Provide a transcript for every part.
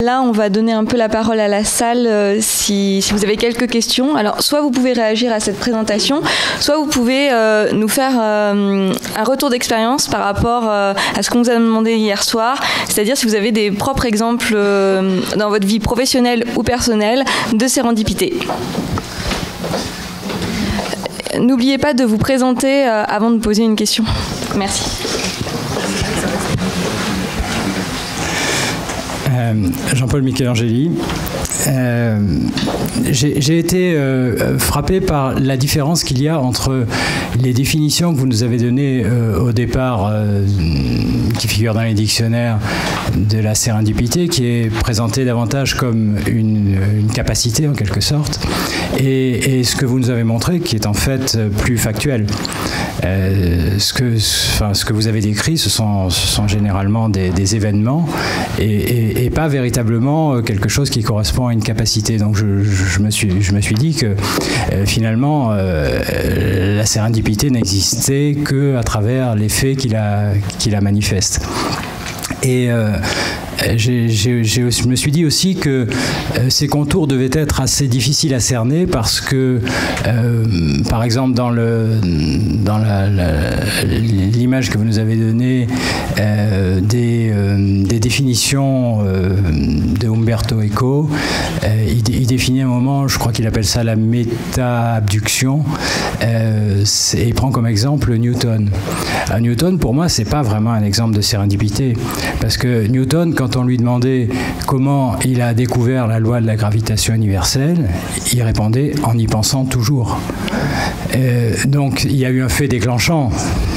Là, on va donner un peu la parole à la salle si vous avez quelques questions. Alors, soit vous pouvez réagir à cette présentation, soit vous pouvez nous faire un retour d'expérience par rapport à ce qu'on vous a demandé hier soir, c'est-à-dire si vous avez des propres exemples dans votre vie professionnelle ou personnelle de sérendipité. N'oubliez pas de vous présenter avant de poser une question. Merci. Jean-Paul Michelangeli. J'ai été frappé par la différence qu'il y a entre les définitions que vous nous avez données au départ, qui figurent dans les dictionnaires, de la sérendipité, qui est présentée davantage comme une capacité en quelque sorte, et ce que vous nous avez montré, qui est en fait plus factuel. Ce que vous avez décrit, ce sont généralement des événements et pas véritablement quelque chose qui correspond à une capacité. Donc je me suis dit que finalement la sérendipité n'existait qu'à travers les faits qui la manifestent. Et je me suis dit aussi que ces contours devaient être assez difficiles à cerner parce que, par exemple, dans l'image que vous nous avez donnée des définitions de Umberto Eco, il définit un moment, je crois qu'il appelle ça la méta-abduction, et il prend comme exemple Newton. Newton, pour moi, c'est pas vraiment un exemple de sérendipité, parce que Newton, quand on lui demandait comment il a découvert la loi de la gravitation universelle, il répondait en y pensant toujours. Donc il y a eu un fait déclenchant,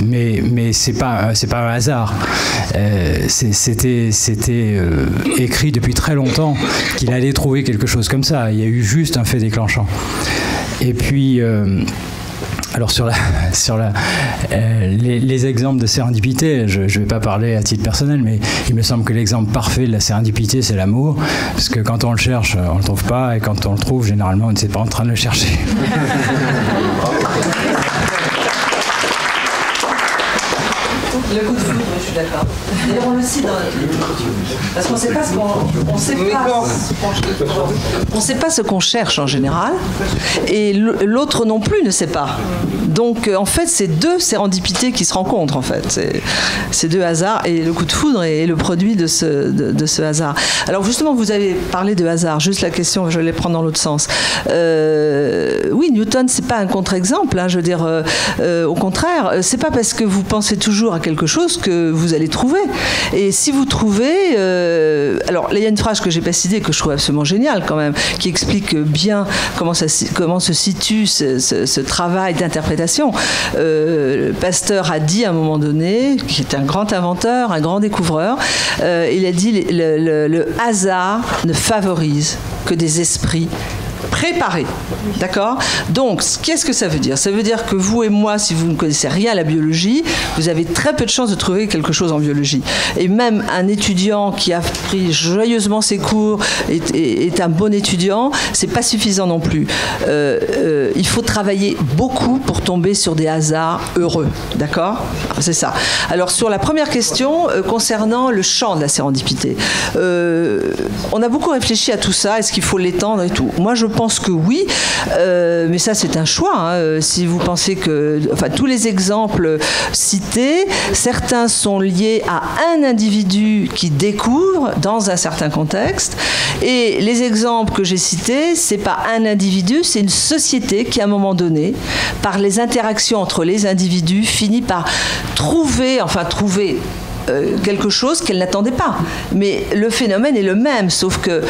mais c'est pas un hasard. C'était écrit depuis très longtemps qu'il allait trouver quelque chose comme ça. Il y a eu juste un fait déclenchant. Et puis alors les exemples de sérendipité, je ne vais pas parler à titre personnel, mais il me semble que l'exemple parfait de la sérendipité, c'est l'amour, parce que quand on le cherche, on ne le trouve pas, et quand on le trouve, généralement, on ne sait pas en train de le chercher. Le coup de foudre, je suis d'accord. D'ailleurs, on le cite dans notre livre. Parce qu'on ne sait pas ce qu'on sait pas ce qu'on cherche en général, et l'autre non plus ne sait pas. Donc, en fait, c'est deux sérendipités qui se rencontrent, en fait. C'est deux hasards, et le coup de foudre est le produit de ce hasard. Alors, justement, vous avez parlé de hasard. Juste la question, je vais les prendre dans l'autre sens. Oui, Newton, c'est pas un contre-exemple. Hein, je veux dire, au contraire, c'est pas parce que vous pensez toujours à quelque chose que vous allez trouver. Et si vous trouvez... alors, là, il y a une phrase que j'ai pas citée, que je trouve absolument géniale, quand même, qui explique bien comment se situe ce travail d'interprétation. Pasteur a dit à un moment donné, qui est un grand inventeur, un grand découvreur, il a dit le hasard ne favorise que des esprits préparés. D'accord ? Donc, qu'est-ce que ça veut dire ? Ça veut dire que vous et moi, si vous ne connaissez rien à la biologie, vous avez très peu de chances de trouver quelque chose en biologie. Et même un étudiant qui a pris joyeusement ses cours est un bon étudiant, c'est pas suffisant non plus. Il faut travailler beaucoup pour tomber sur des hasards heureux. D'accord ? C'est ça. Alors, sur la première question, concernant le champ de la sérendipité, on a beaucoup réfléchi à tout ça. Est-ce qu'il faut l'étendre et tout ? Moi, je pense que oui, mais ça c'est un choix. Hein. Si vous pensez que, enfin, tous les exemples cités, certains sont liés à un individu qui découvre dans un certain contexte, et les exemples que j'ai cités, c'est pas un individu, c'est une société qui, à un moment donné, par les interactions entre les individus, finit par trouver quelque chose qu'elle n'attendait pas. Mais le phénomène est le même, sauf que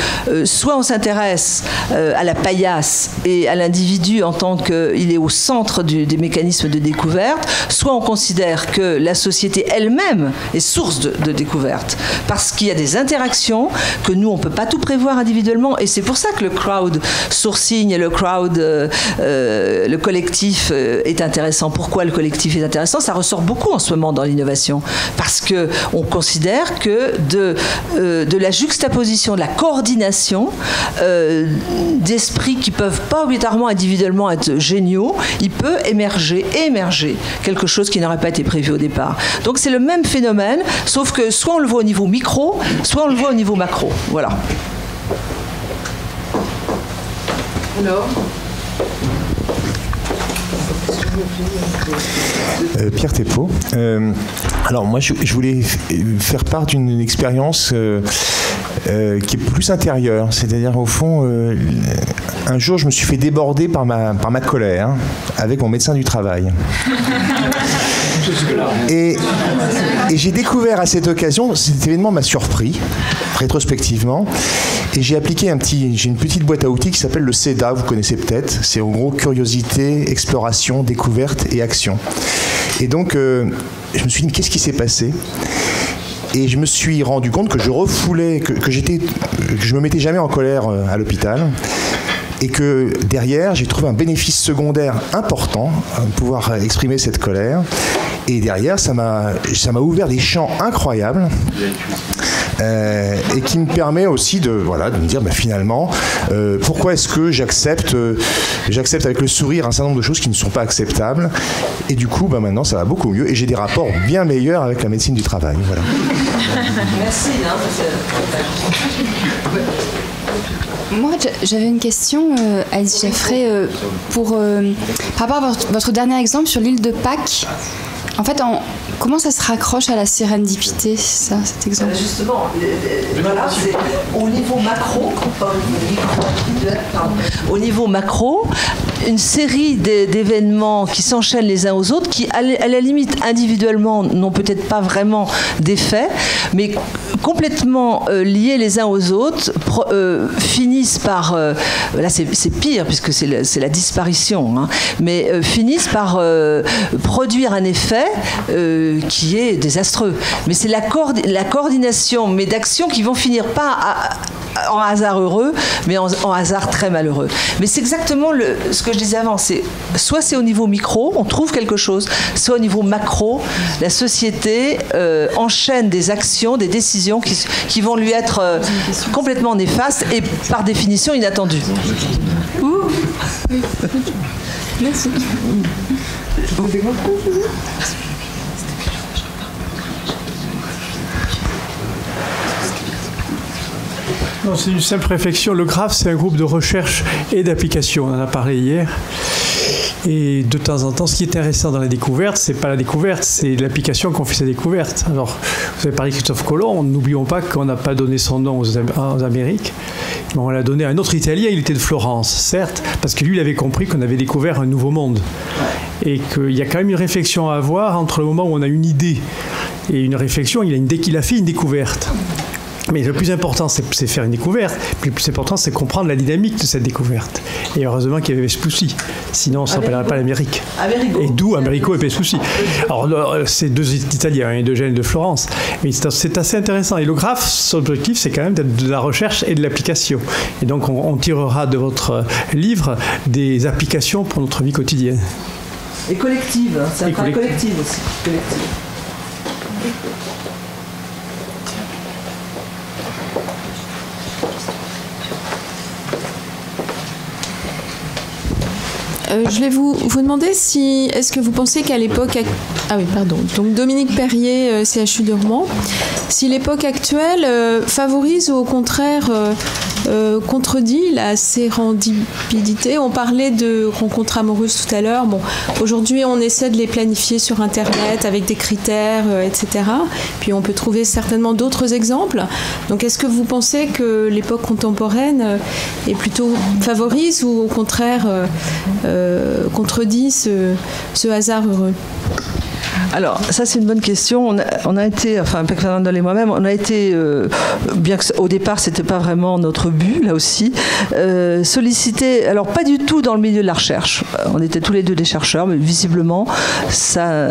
soit on s'intéresse à la paillasse et à l'individu en tant qu'il est au centre des mécanismes de découverte, soit on considère que la société elle-même est source de découverte. Parce qu'il y a des interactions que nous, on ne peut pas tout prévoir individuellement, et c'est pour ça que le crowdsourcing et le collectif est intéressant. Pourquoi le collectif est intéressant ? Ça ressort beaucoup en ce moment dans l'innovation. Parce que on considère que de la juxtaposition, de la coordination d'esprits qui ne peuvent pas obligatoirement individuellement être géniaux, il peut émerger quelque chose qui n'aurait pas été prévu au départ. Donc c'est le même phénomène, sauf que soit on le voit au niveau micro, soit on le voit au niveau macro. Voilà. Alors Pierre Thépeau. Alors moi je voulais faire part d'une expérience qui est plus intérieure, c'est-à-dire au fond un jour je me suis fait déborder par ma colère avec mon médecin du travail. Et j'ai découvert à cette occasion, cet événement m'a surpris rétrospectivement, et j'ai appliqué j'ai une petite boîte à outils qui s'appelle le CEDA, vous connaissez peut-être, c'est en gros curiosité, exploration, découverte et action. Et donc je me suis dit qu'est-ce qui s'est passé ? Et je me suis rendu compte que je refoulais, que je me mettais jamais en colère à l'hôpital. Et que derrière, j'ai trouvé un bénéfice secondaire important à pouvoir exprimer cette colère. Et derrière, ça m'a ouvert des champs incroyables et qui me permet aussi de me dire finalement, pourquoi est-ce que j'accepte avec le sourire un certain nombre de choses qui ne sont pas acceptables. Et du coup, maintenant, ça va beaucoup mieux. Et j'ai des rapports bien meilleurs avec la médecine du travail. Voilà. Merci. Moi, j'avais une question, Alice Jaffray, par rapport à votre dernier exemple sur l'île de Pâques. En fait, comment ça se raccroche à la sérendipité, ça, cet exemple ? Justement, voilà, c'est au niveau macro, au niveau macro, une série d'événements qui s'enchaînent les uns aux autres, qui, à la limite, individuellement, n'ont peut-être pas vraiment d'effet, mais complètement liés les uns aux autres, finissent par... là, c'est pire, puisque c'est la disparition, hein, mais finissent par produire un effet qui est désastreux. Mais c'est la coordination, mais d'actions qui vont finir pas en hasard heureux, mais en hasard très malheureux. Mais c'est exactement ce que je disais avant. Soit c'est au niveau micro, on trouve quelque chose, soit au niveau macro, la société enchaîne des actions, des décisions qui vont lui être complètement néfastes et par définition inattendues. Merci. Non, c'est une simple réflexion. Le GRAPH, c'est un groupe de recherche et d'application. On en a parlé hier. Et de temps en temps, ce qui est intéressant dans la découverte, c'est pas la découverte, c'est l'application qu'on fait sa découverte. Alors, vous avez parlé de Christophe Colomb. N'oublions pas qu'on n'a pas donné son nom aux Amériques. Mais on l'a donné à un autre Italien. Il était de Florence, certes, parce que lui, il avait compris qu'on avait découvert un nouveau monde. Et qu'il y a quand même une réflexion à avoir entre le moment où on a une idée et une réflexion. Il a fait une découverte. Mais le plus important, c'est faire une découverte. Puis le plus important, c'est comprendre la dynamique de cette découverte. Et heureusement qu'il y avait Vespucci. Sinon, on ne s'appellerait pas l'Amérique. Et d'où Amerigo et Vespucci. Alors, c'est deux Italiens, et Eugène de Florence. Mais c'est assez intéressant. Et le GRAPH, son objectif, c'est quand même d'être de la recherche et de l'application. Et donc, on tirera de votre livre des applications pour notre vie quotidienne. Et collective. Hein. C'est un travail collectif aussi. Collective. Je vais vous demander si est-ce que vous pensez qu'à l'époque donc Dominique Perrier, CHU de Rouen, si l'époque actuelle favorise ou au contraire contredit la sérendipité. On parlait de rencontres amoureuses tout à l'heure. Bon, aujourd'hui on essaie de les planifier sur Internet avec des critères, etc. Puis on peut trouver certainement d'autres exemples. Donc est-ce que vous pensez que l'époque contemporaine est plutôt favorise ou au contraire contredit ce hasard heureux? Alors, ça c'est une bonne question. On a été, enfin, Fernando et moi-même, on a été, bien qu'au départ c'était pas vraiment notre but, là aussi, sollicité, alors pas du tout dans le milieu de la recherche. On était tous les deux des chercheurs, mais visiblement ça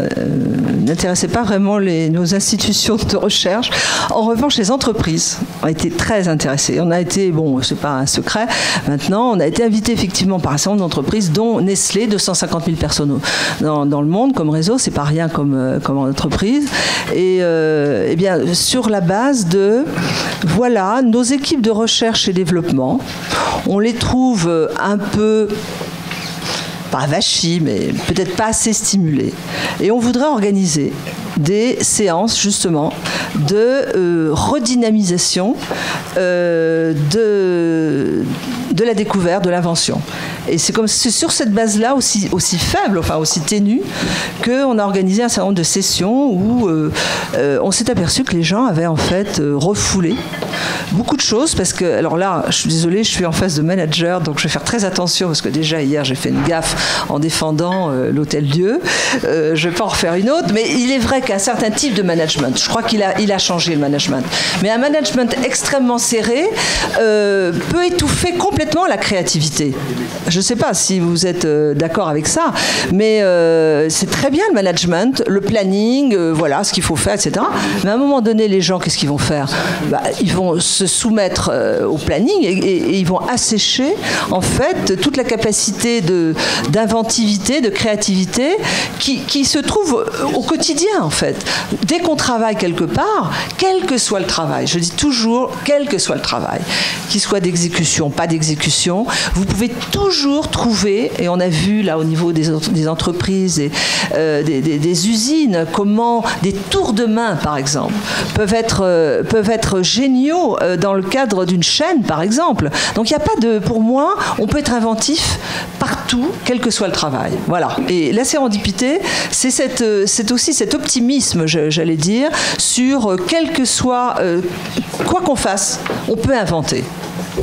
n'intéressait pas vraiment nos institutions de recherche. En revanche, les entreprises ont été très intéressées. On a été, bon, c'est pas un secret, maintenant, on a été invité effectivement par un certain nombre d'entreprises, dont Nestlé, 250 000 personnes dans le monde comme réseau, c'est pas rien comme comme entreprise. Et eh bien, sur la base de, voilà, nos équipes de recherche et développement, on les trouve un peu, pas vachis, mais peut-être pas assez stimulées. Et on voudrait organiser des séances justement de redynamisation de la découverte, de l'invention. Et c'est sur cette base-là, aussi faible, enfin aussi ténue, qu'on a organisé un certain nombre de sessions où on s'est aperçu que les gens avaient en fait refoulé beaucoup de choses, parce que, alors là, je suis désolée, je suis en face de manager, donc je vais faire très attention, parce que déjà hier j'ai fait une gaffe en défendant l'Hôtel-Dieu. Je ne vais pas en refaire une autre, mais il est vrai qu'un certain type de management, je crois qu'il a changé le management, mais un management extrêmement serré peut étouffer complètement la créativité. Je ne sais pas si vous êtes d'accord avec ça, mais c'est très bien le management, le planning, voilà ce qu'il faut faire, etc. Mais à un moment donné, les gens, qu'est-ce qu'ils vont faire ? Ils vont se soumettre au planning et ils vont assécher en fait toute la capacité d'inventivité, de créativité qui se trouve au quotidien en fait. Dès qu'on travaille quelque part, quel que soit le travail, je dis toujours quel que soit le travail, qu'il soit d'exécution, pas d'exécution, vous pouvez toujours trouver, et on a vu là au niveau des entreprises et des usines, comment des tours de main par exemple peuvent être géniaux dans le cadre d'une chaîne par exemple. Donc il n'y a pas de, pour moi, on peut être inventif partout, quel que soit le travail. Voilà. Et la sérendipité, c'est aussi cet optimisme, j'allais dire, sur quel que soit, quoi qu'on fasse, on peut inventer.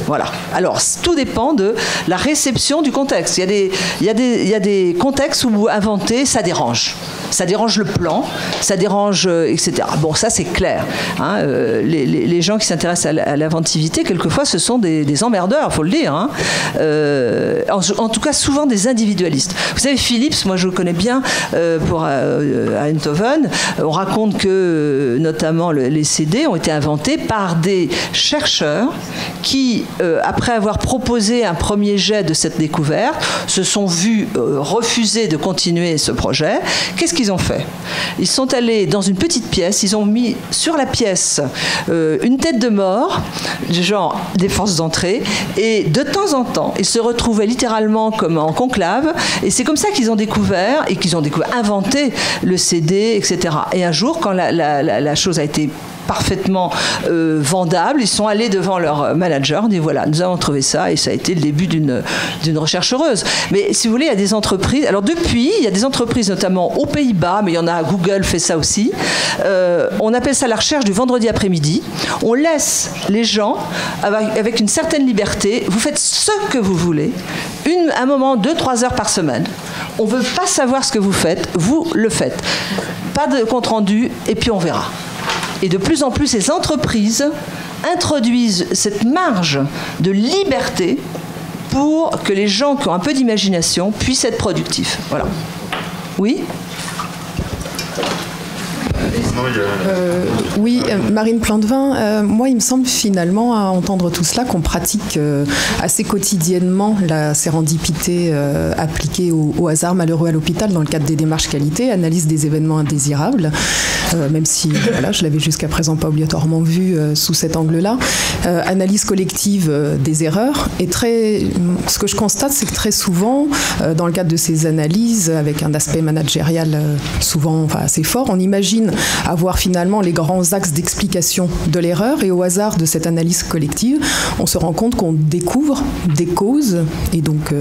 Voilà. Alors, tout dépend de la réception du contexte. Il y a des contextes où inventer, ça dérange. Ça dérange le plan, ça dérange, etc. Bon, ça, c'est clair. Hein. Les gens qui s'intéressent à l'inventivité, quelquefois, ce sont des emmerdeurs, il faut le dire. Hein. En tout cas, souvent des individualistes. Vous savez, Philips, moi, je le connais bien à Eindhoven. On raconte que, notamment, les CD ont été inventés par des chercheurs qui, après avoir proposé un premier jet de cette découverte, se sont vus refuser de continuer ce projet. Qu'est-ce qu'ils ont fait ? Ils sont allés dans une petite pièce, ils ont mis sur la pièce une tête de mort, genre des forces d'entrée, et de temps en temps, ils se retrouvaient littéralement comme en conclave, et c'est comme ça qu'ils ont découvert, inventé le CD, etc. Et un jour, quand la chose a été parfaitement vendables, ils sont allés devant leur manager, ils disent voilà, nous avons trouvé ça, et ça a été le début d'une recherche heureuse. Mais si vous voulez, il y a des entreprises, alors depuis, il y a des entreprises notamment aux Pays-Bas, mais il y en a, Google fait ça aussi, on appelle ça la recherche du vendredi après-midi, on laisse les gens avec une certaine liberté, vous faites ce que vous voulez, un moment, 2-3 heures par semaine, on ne veut pas savoir ce que vous faites, vous le faites. Pas de compte-rendu, et puis on verra. Et de plus en plus, ces entreprises introduisent cette marge de liberté pour que les gens qui ont un peu d'imagination puissent être productifs. Voilà. Oui ? Oui, Marine Plantevin, moi il me semble finalement à entendre tout cela qu'on pratique assez quotidiennement la sérendipité appliquée au hasard malheureux à l'hôpital dans le cadre des démarches qualité, analyse des événements indésirables, même si voilà, je l'avais jusqu'à présent pas obligatoirement vu sous cet angle-là, analyse collective des erreurs, et ce que je constate c'est que très souvent dans le cadre de ces analyses avec un aspect managérial souvent assez fort, on imagine avoir finalement les grands axes d'explication de l'erreur, et au hasard de cette analyse collective, on se rend compte qu'on découvre des causes et donc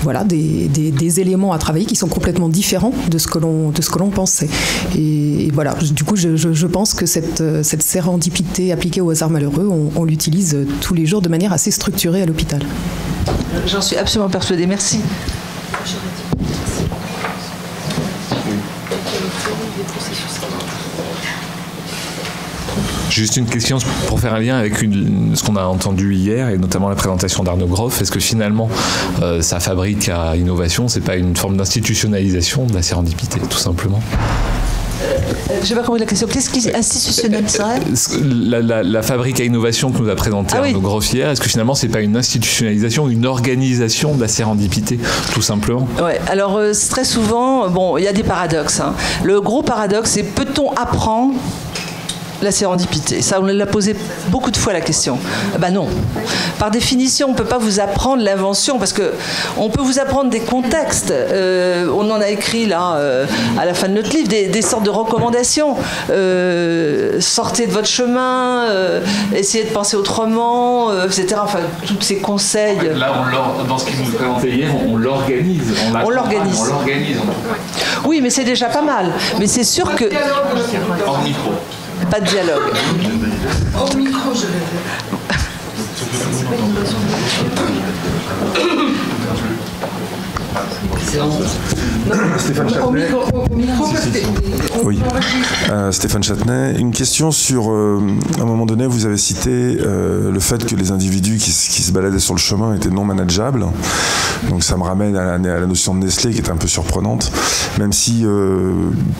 voilà, des éléments à travailler qui sont complètement différents de ce que l'on pensait. Et voilà, du coup, je pense que cette sérendipité appliquée au hasard malheureux, on l'utilise tous les jours de manière assez structurée à l'hôpital. J'en suis absolument persuadée. Merci. Juste une question pour faire un lien avec ce qu'on a entendu hier, et notamment la présentation d'Arnaud Groff. Est-ce que finalement, ça fabrique à innovation, c'est pas une forme d'institutionnalisation de la sérendipité, tout simplement ? Je n'ai pas compris la question. Qu'est-ce qui institutionnel serait la fabrique à innovation que nous a présentée Arnaud Groff hier, est-ce que finalement c'est pas une institutionnalisation, une organisation de la sérendipité, tout simplement? Ouais. Alors très souvent, bon, il y a des paradoxes. Hein. Le gros paradoxe, c'est peut-on apprendre la sérendipité? Ça, on l'a posé beaucoup de fois la question. Ben non. Par définition, on ne peut pas vous apprendre l'invention parce qu'on peut vous apprendre des contextes. On en a écrit là, à la fin de notre livre, des sortes de recommandations. Sortez de votre chemin, essayez de penser autrement, etc. Enfin, tous ces conseils. Là, dans ce qu'il nous présentait hier, on l'organise. On l'organise. Oui, mais c'est déjà pas mal. Mais c'est sûr que... Hors micro. Pas de dialogue. Au micro, je vais Stéphane Châtenay. Oui. Stéphane Châtenay. Une question sur, à un moment donné, vous avez cité le fait que les individus qui se baladaient sur le chemin étaient non manageables. Donc ça me ramène à la notion de Nestlé qui est un peu surprenante, même si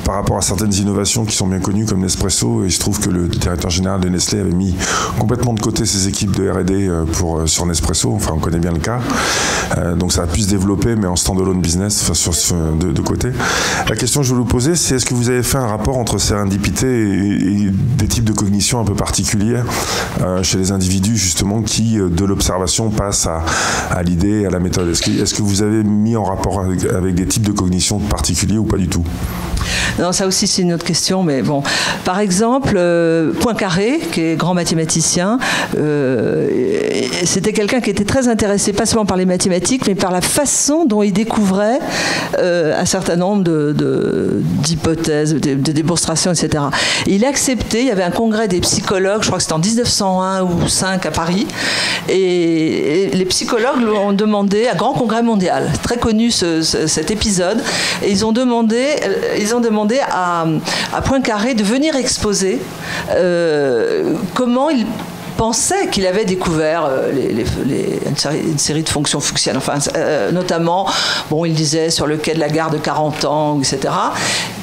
par rapport à certaines innovations qui sont bien connues comme Nespresso, il se trouve que le directeur général de Nestlé avait mis complètement de côté ses équipes de R&D sur Nespresso. Enfin, on connaît bien le cas. Donc ça a pu se développer, mais en standalone business, enfin, de côté. La question que je veux vous poser, c'est est-ce que vous avez fait un rapport entre sérendipité et des types de cognition un peu particulières chez les individus, justement, qui, de l'observation, passent à l'idée, à la méthode? Est-ce que vous avez mis en rapport avec des types de cognition particuliers ou pas du tout? Non, ça aussi c'est une autre question, mais bon. Par exemple, Poincaré, qui est grand mathématicien, c'était quelqu'un qui était très intéressé, pas seulement par les mathématiques, mais par la façon dont il découvrait un certain nombre d'hypothèses, de démonstrations, etc. Et il a accepté, il y avait un congrès des psychologues, je crois que c'était en 1901 ou 1905 à Paris, et les psychologues lui ont demandé, un grand congrès mondial, très connu cet épisode, et ils ont demandé à Poincaré de venir exposer comment il pensait qu'il avait découvert une série de fonctions fuchsiennes, enfin, notamment, bon, il disait sur le quai de la gare de 40 ans, etc.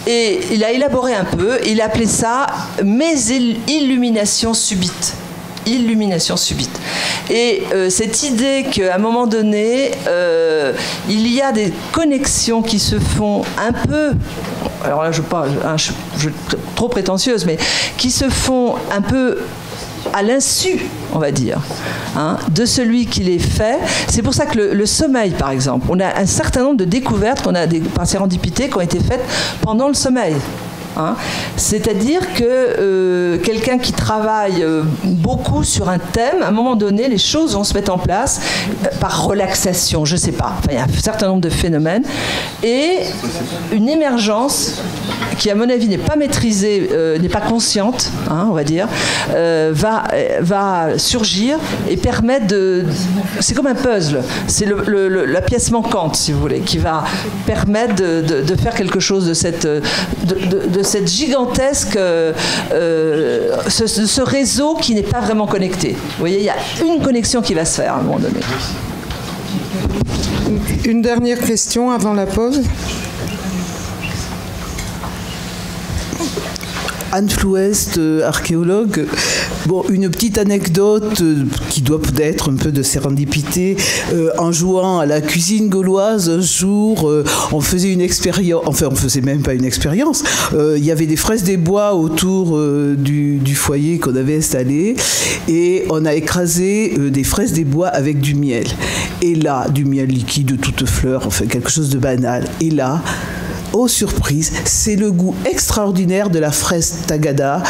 Et il a élaboré un peu, il appelait ça « mes illuminations subites ». Illumination subite. Et cette idée qu'à un moment donné, il y a des connexions qui se font un peu, alors là je suis trop prétentieuse, mais qui se font un peu à l'insu, on va dire, de celui qui les fait. C'est pour ça que le sommeil, par exemple, on a un certain nombre de découvertes par sérendipité qui ont été faites pendant le sommeil. C'est-à-dire que quelqu'un qui travaille beaucoup sur un thème, à un moment donné, les choses vont se mettre en place par relaxation, je ne sais pas. Enfin, il y a un certain nombre de phénomènes. Et une émergence qui, à mon avis, n'est pas maîtrisée, n'est pas consciente, on va dire, va surgir et permettre de... C'est comme un puzzle. C'est la pièce manquante, si vous voulez, qui va permettre de faire quelque chose de cette gigantesque ce réseau qui n'est pas vraiment connecté. Vous voyez, il y a une connexion qui va se faire à un moment donné. Une dernière question avant la pause. Anne Flouest, archéologue. Bon, une petite anecdote qui doit peut-être un peu de sérendipité. En jouant à la cuisine gauloise, un jour, on faisait une expérience. Enfin, on faisait même pas une expérience. Il y avait des fraises des bois autour du foyer qu'on avait installé, et on a écrasé des fraises des bois avec du miel. Et là, du miel liquide de toutes fleurs, enfin quelque chose de banal. Et là, oh surprise, c'est le goût extraordinaire de la fraise tagada,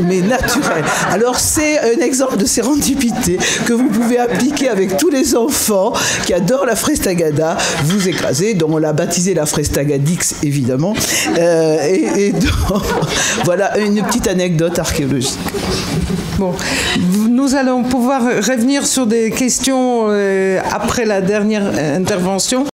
mais naturelle. Alors c'est un exemple de sérendipité que vous pouvez appliquer avec tous les enfants qui adorent la fraise tagada. Vous écrasez, donc on l'a baptisé la fraise tagadix évidemment. Et donc, voilà une petite anecdote archéologique. Bon, nous allons pouvoir revenir sur des questions après la dernière intervention.